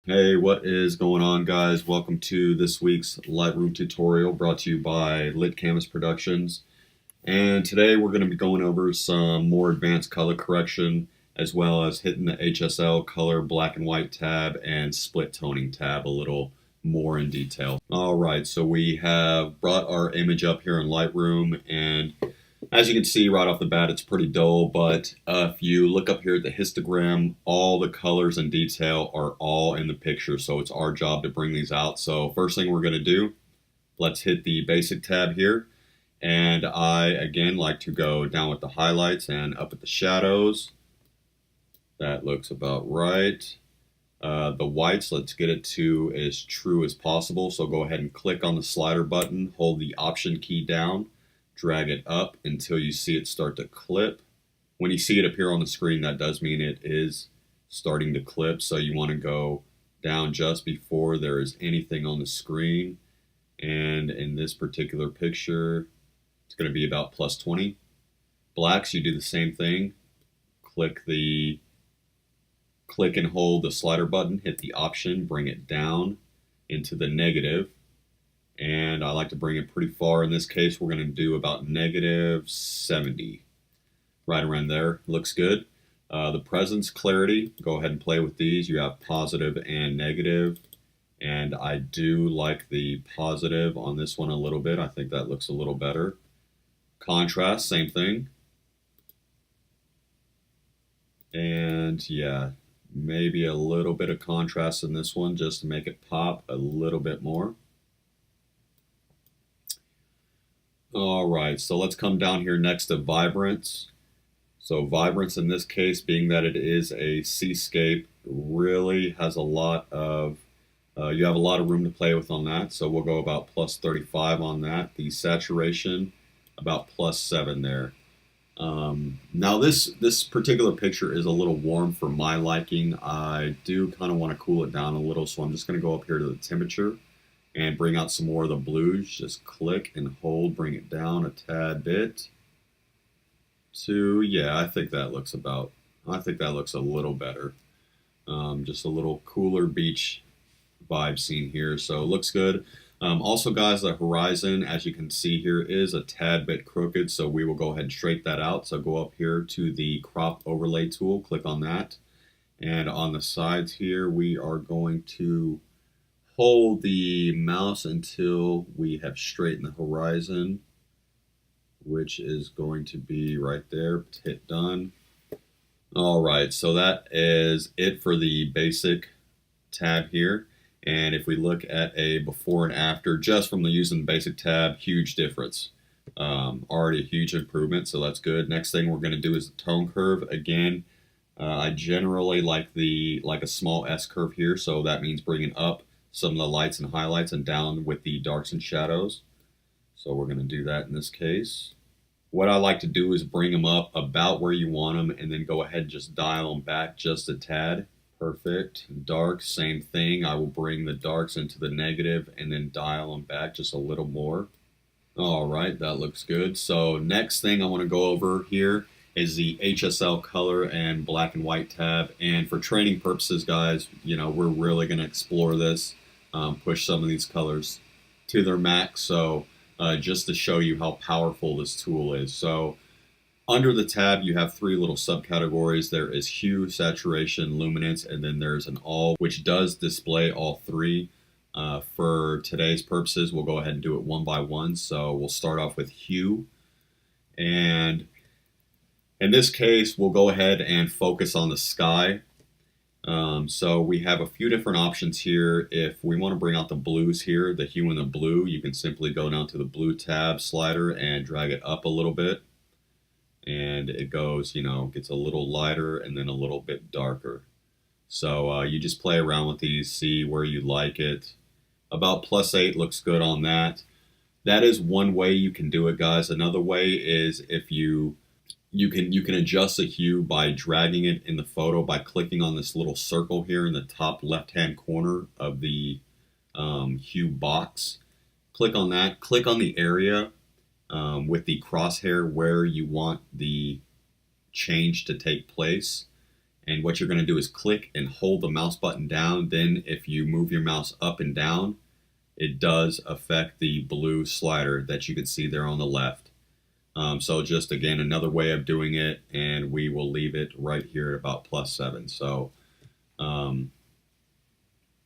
Hey, what is going on, guys? Welcome to this week's Lightroom tutorial brought to you by Lit Canvas Productions. And today we're going to be going over some more advanced color correction as well as hitting the HSL color black and white tab and split toning tab a little more in detail. All right, so we have brought our image up here in Lightroom, and as you can see right off the bat, it's pretty dull, but if you look up here at the histogram, all the colors and detail are all in the picture, so it's our job to bring these out. So first thing we're going to do, let's hit the basic tab here, and I again like to go down with the highlights and up at the shadows. That looks about right. The whites, let's get it to as true as possible, so go ahead and click on the slider button, hold the Option key down, drag it up until you see it start to clip. When you see it appear on the screen, that does mean it is starting to clip, so you want to go down just before there is anything on the screen. And in this particular picture, it's going to be about plus 20. Blacks, you do the same thing. Click and hold the slider button, hit the Option, bring it down into the negative. And I like to bring it pretty far. In this case, we're going to do about negative 70. Right around there. Looks good. The presence, clarity, go ahead and play with these. You have positive and negative. And I do like the positive on this one a little bit. I think that looks a little better. Contrast, same thing. And yeah, maybe a little bit of contrast in this one just to make it pop a little bit more. All right, so let's come down here next to Vibrance. So Vibrance in this case, being that it is a seascape, really has a lot of, you have a lot of room to play with on that. So we'll go about plus 35 on that. The saturation, about plus 7 there. Now this particular picture is a little warm for my liking. I do kind of want to cool it down a little, so I'm just going to go up here to the temperature and bring out some more of the blues. Just click and hold, bring it down a tad bit to, yeah, I think that looks a little better. Just a little cooler beach vibe scene here, so it looks good. Also, guys, the horizon, as you can see here, is a tad bit crooked, so we will go ahead and straighten that out. So go up here to the crop overlay tool, click on that, and on the sides here, we are going to hold the mouse until we have straightened the horizon, which is going to be right there. Hit done. All right, so that is it for the basic tab here. And if we look at a before and after, just from using the basic tab, huge difference. Already a huge improvement, so that's good. Next thing we're going to do is the tone curve. Again, I generally like a small S curve here, so that means bringing up some of the lights and highlights and down with the darks and shadows. So we're going to do that in this case. What I like to do is bring them up about where you want them and then go ahead and just dial them back just a tad. Perfect. Dark, same thing. I will bring the darks into the negative and then dial them back just a little more. All right, that looks good. So next thing I want to go over here is the HSL color and black and white tab. And for training purposes, guys, we're really going to explore this, push some of these colors to their max. So just to show you how powerful this tool is. So under the tab, you have 3 little subcategories. There is hue, saturation, luminance, and then there's an all, which does display all 3. For today's purposes, we'll go ahead and do it one by one. So we'll start off with hue. And in this case, we'll go ahead and focus on the sky. So we have a few different options here. If we want to bring out the blues here, the hue and the blue, you can simply go down to the blue tab slider and drag it up a little bit. And it goes, gets a little lighter and then a little bit darker. So you just play around with these, see where you like it. About plus 8 looks good on that. That is one way you can do it, guys. Another way is if you can adjust the hue by dragging it in the photo by clicking on this little circle here in the top left-hand corner of the hue box. Click on that. Click on the area with the crosshair where you want the change to take place. And what you're going to do is click and hold the mouse button down. Then if you move your mouse up and down, it does affect the blue slider that you can see there on the left. So just again, another way of doing it, and we will leave it right here at about +7. So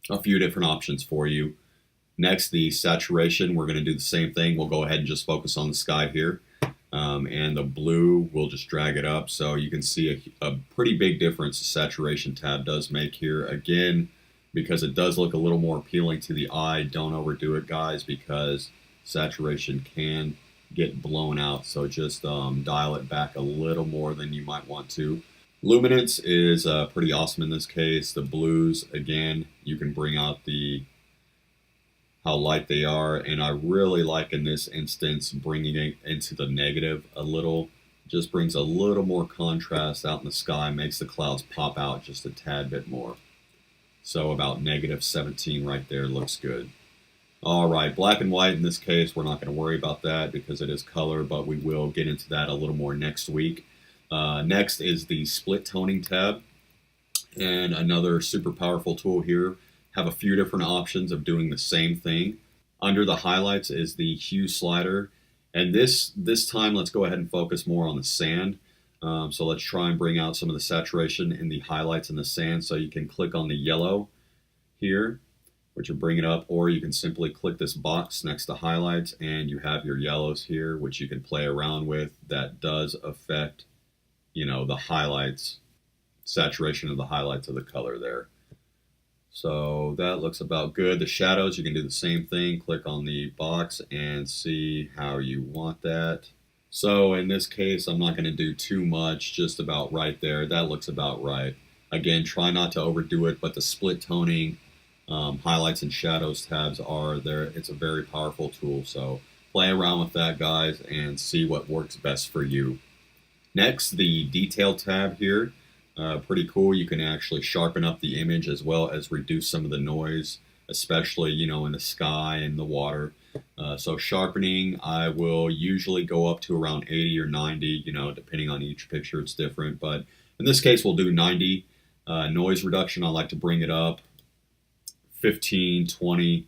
a few different options for you. Next, the saturation, we're going to do the same thing. We'll go ahead and just focus on the sky here. And the blue, we'll just drag it up. So you can see a pretty big difference the saturation tab does make here. Again, because it does look a little more appealing to the eye, don't overdo it, guys, because saturation can get blown out. So just dial it back a little more than you might want to. Luminance is pretty awesome in this case. The blues, again, you can bring out how light they are, and I really like in this instance bringing it into the negative a little. Just brings a little more contrast out in the sky, makes the clouds pop out just a tad bit more. So about -17 right there looks good. All right, black and white in this case, we're not going to worry about that because it is color, but we will get into that a little more next week. Next is the split toning tab, and another super powerful tool here. Have a few different options of doing the same thing. Under the highlights is the hue slider, and this time let's go ahead and focus more on the sand. So let's try and bring out some of the saturation in the highlights in the sand. So you can click on the yellow here, which will bring it up, or you can simply click this box next to highlights and you have your yellows here, which you can play around with. That does affect, the highlights, saturation of the highlights of the color there. So that looks about good. The shadows, you can do the same thing. Click on the box and see how you want that. So in this case, I'm not going to do too much, just about right there. That looks about right. Again, try not to overdo it, but the split toning, highlights and shadows tabs are there. It's a very powerful tool. So play around with that, guys, and see what works best for you. Next, the detail tab here. Pretty cool. You can actually sharpen up the image as well as reduce some of the noise, especially, in the sky and the water. So sharpening, I will usually go up to around 80 or 90, depending on each picture, it's different. But in this case, we'll do 90. Noise reduction, I like to bring it up 15, 20.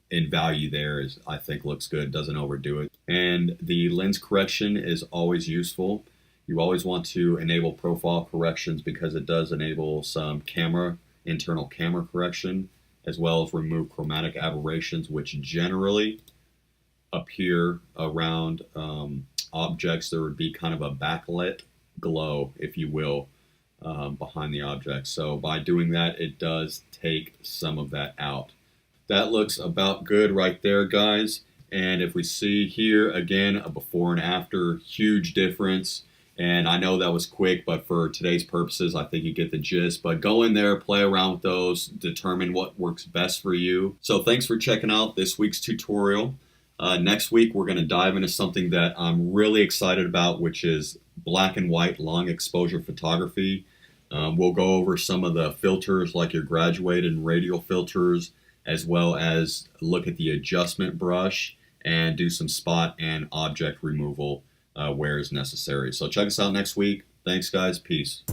In value there is, I think, looks good, doesn't overdo it. And the lens correction is always useful. You always want to enable profile corrections because it does enable some internal camera correction, as well as remove chromatic aberrations, which generally appear around objects. There would be kind of a backlit glow, if you will, behind the object. So by doing that, it does take some of that out. That looks about good right there, guys. And if we see here, again, a before and after, huge difference. And I know that was quick, but for today's purposes, I think you get the gist. But go in there, play around with those, determine what works best for you. So thanks for checking out this week's tutorial. Next week, we're going to dive into something that I'm really excited about, which is black and white long exposure photography. We'll go over some of the filters like your graduated and radial filters, as well as look at the adjustment brush and do some spot and object removal where is necessary. So check us out next week. Thanks, guys. Peace.